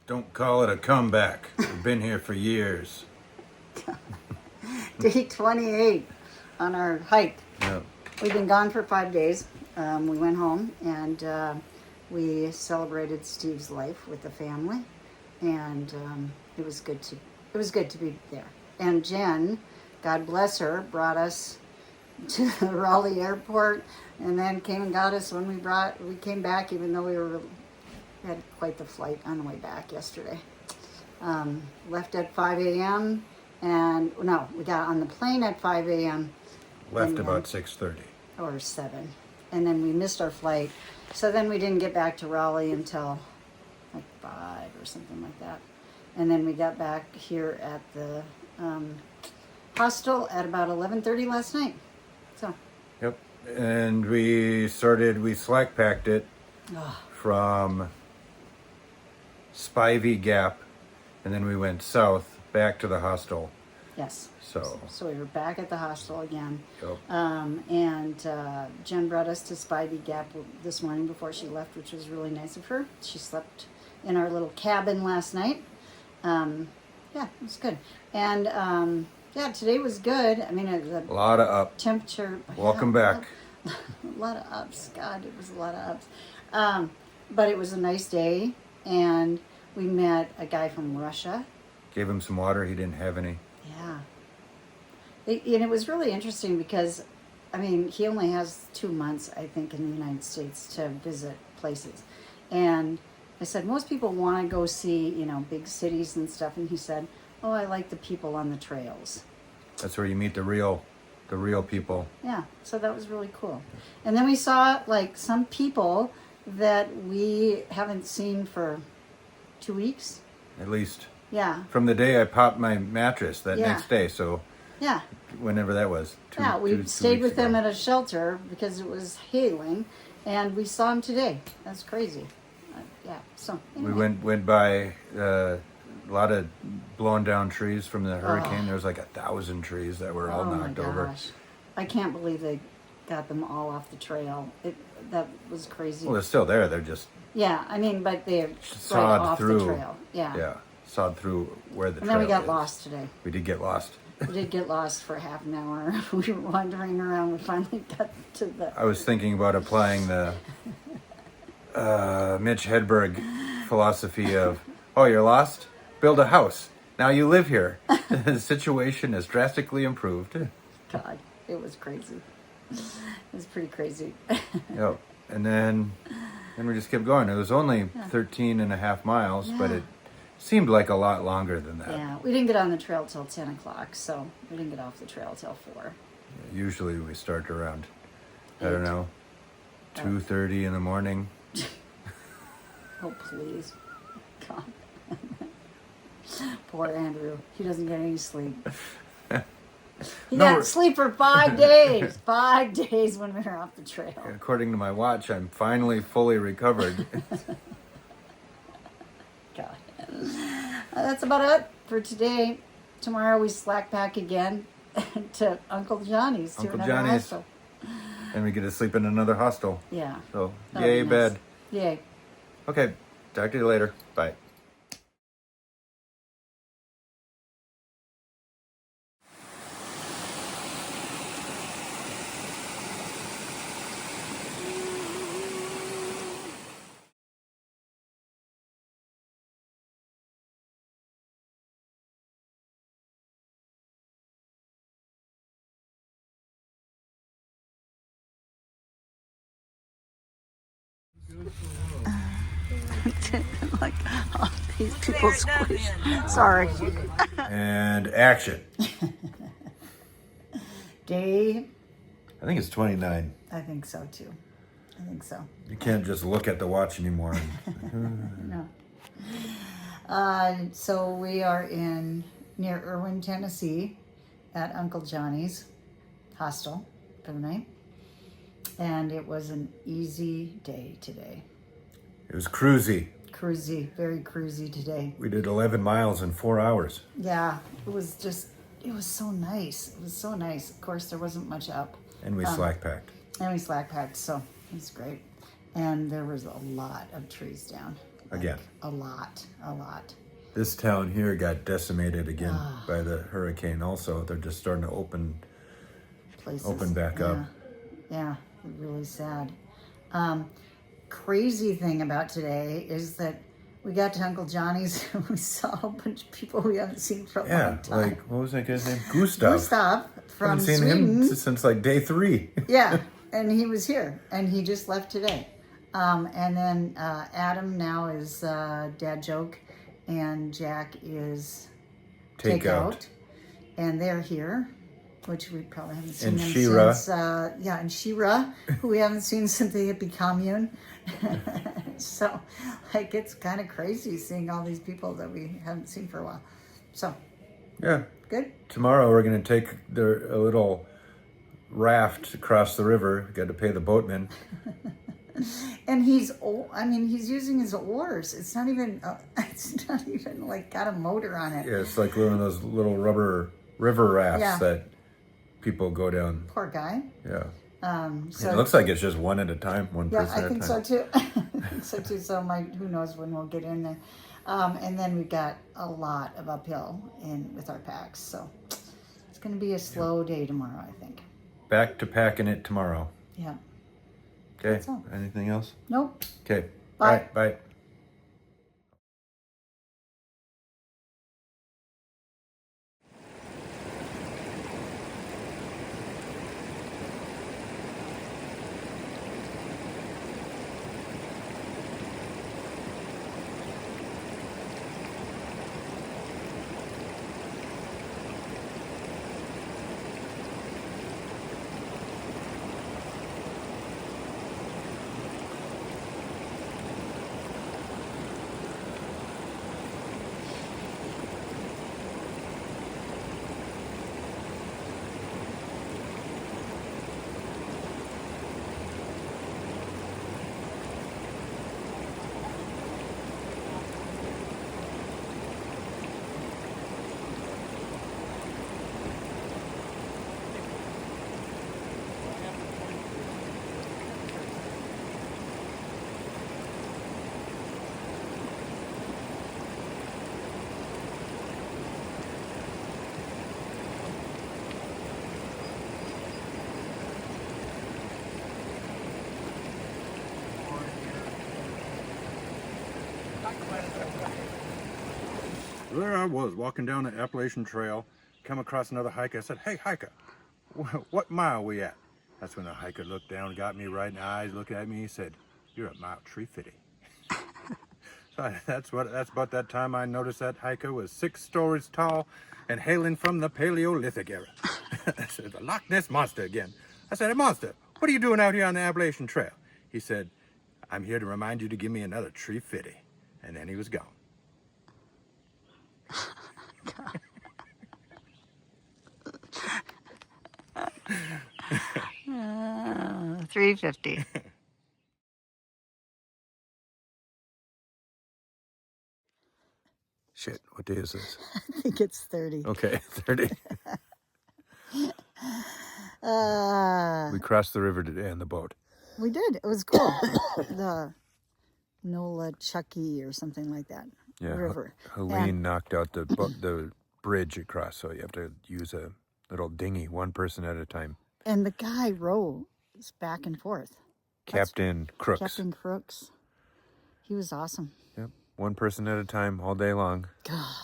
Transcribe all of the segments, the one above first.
Don't call it a comeback. We've been here for years. Day 28 on our hike. Yep. We've been gone for 5 days. We went home and we celebrated Steve's life with the family, and it was good to be there. And Jen, God bless her, brought us to the Raleigh airport, and then came and got us when we came back, even though we had quite the flight on the way back yesterday. Left at 5 a.m. and no, we got on the plane at 5 a.m. Left about 6:30. or 7, and then we missed our flight, so then we didn't get back to Raleigh until like 5 or something like that, and then we got back here at the hostel at about 11:30 last night. So Yep. And we slack packed it from Spivey Gap, and then we went south back to the hostel. yes, So, so we were back at the hostel again. yep. And Jen brought us to Spivey Gap this morning before she left, which was really nice of her. She slept in our little cabin last night. Yeah, it was good. And yeah, today was good. I mean, the A lot of up. temperature. Welcome yeah, back. A lot of ups. God, it was a lot of ups. But it was a nice day, and we met a guy from Russia. Gave him some water. He didn't have any. Yeah. And it was really interesting because, I mean, he only has 2 months, I think, in the United States to visit places. And I said, most people want to go see, big cities and stuff. And he said, oh, I like the people on the trails. That's where you meet the real people. Yeah, so that was really cool. And then we saw, like, some people that we haven't seen for 2 weeks. At least Yeah, from the day I popped my mattress that Yeah. next day. So yeah. whenever that was. Yeah, we stayed with them at a shelter because it was hailing, and we saw him today. That's crazy. Yeah, so We anyway. went by a lot of blown down trees from the hurricane. There was like 1,000 trees that were all Oh my knocked over. gosh. I can't believe they got them all off the trail. That was crazy. Well, they're still there. They're just Yeah, I mean, but they're right sawed off through. the trail. Yeah. sawed through where the And trail then we got is. lost today. We did get lost. We did get lost for half an hour. We were wandering around. We finally got to the... I was thinking about applying the Mitch Hedberg philosophy of, oh, you're lost? Build a house. Now you live here. The situation has drastically improved. God, it was crazy. It was pretty crazy. Yep. And then we just kept going. It was only 13 and a half miles, but Yeah. it seemed like a lot longer than that. Yeah, we didn't get on the trail till 10 o'clock, so we didn't get off the trail till 4. Usually we start around, I don't 8. know, 2:30 in the morning. Oh, please. God. Poor Andrew. He doesn't get any sleep. He No, got sleep for 5 days. 5 days when we were off the trail. According to my watch, I'm finally fully recovered. God. That's about it for today. Tomorrow we slack back again to Uncle Johnny's. to Uncle another Johnny's. hostel. And we get to sleep in another hostel. Yeah. So, That'll yay, be nice. bed. Yay. Okay, talk to you later. Bye. Like, oh, these people squish. Sorry. And action. Day, I think it's 29. I think so too. I think so. You can't just look at the watch anymore. No. So we are near Irwin, Tennessee, at Uncle Johnny's hostel for the night, and it was an easy day today. It was cruisy. Cruisy, very cruisy today. We did 11 miles in 4 hours. Yeah, it was so nice. It was so nice. Of course, there wasn't much up, And we slack packed. and we slack packed, so it was great. And there was a lot of trees down. Again. a lot, a lot. This town here got decimated again by the hurricane also. They're just starting to open Places. back yeah. up. Yeah, really sad. Crazy thing about today is that we got to Uncle Johnny's and we saw a bunch of people we haven't seen for a Yeah, long time. like, what was that guy's name? Gustav. Gustav from Haven't seen Sweden. him since like day 3. Yeah, and he was here, and he just left today. And then Adam now is Dad Joke, and Jack is Takeout. and they're here, which we probably haven't seen And them Shira. since. And Shira, who we haven't seen since the hippie commune. So, like, it's kind of crazy seeing all these people that we haven't seen for a while. So, Yeah. good. Tomorrow we're going to take a little raft across the river. Got to pay the boatman. And he's he's using his oars. It's not even like got a motor on it. Yeah, it's like one of those little rubber river rafts Yeah. that people go down. Poor guy. Yeah. So It looks like it's just one at a time, one yeah, person I at a think time. so too. I think so too. So who knows when we'll get in there. And then we got a lot of uphill with our packs. So it's going to be a slow day tomorrow, I think. Back to packing it tomorrow. Yeah. Okay. That's all. Anything else? Nope. Okay. Bye. All right. Bye. There I was, walking down the Appalachian Trail, come across another hiker. I said, "Hey, hiker, what mile we at?" That's when the hiker looked down, got me right in the eyes, looked at me, he said, "You're at mile 350." So that's about that time I noticed that hiker was 6 stories tall and hailing from the Paleolithic era. I said, "The Loch Ness Monster again." I said, "Hey, Monster, what are you doing out here on the Appalachian Trail?" He said, "I'm here to remind you to give me another 350." And then he was gone. 350. Shit, what day is this? I think it's 30. Okay, 30. We crossed the river today on the boat. We did. It was cool. The Nola Chucky or something like that. Yeah, River. Helene knocked out the bridge across, so you have to use a little dinghy, one person at a time. And the guy rows back and forth. Captain Crooks. Captain Crooks. He was awesome. Yep, one person at a time all day long. God,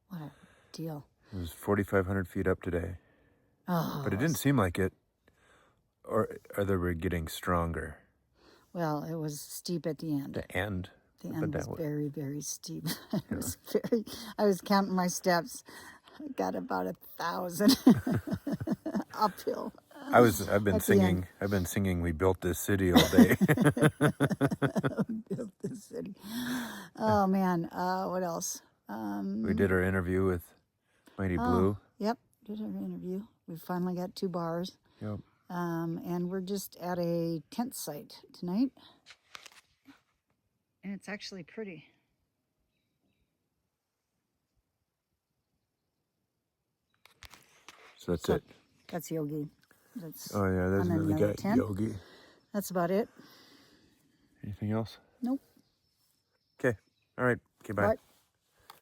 what a deal. It was 4,500 feet up today. Oh, But it didn't seem like it. Or they were getting stronger. well, it was steep at the end. The end. The But end that was very, very steep. I was counting my steps. I got about 1,000 uphill. I've been singing. I've been singing "We Built This City" all day. Built this city. Oh man, what else? We did our interview with Mighty Blue. Yep, did our interview. We finally got 2 bars. Yep. And we're just at a tent site tonight. And it's actually pretty. So that's it. That's Yogi. That's Oh yeah, there's on another another guy, tent. Yogi. That's about it. Anything else? Nope. Okay. All right. Okay, bye. Bye.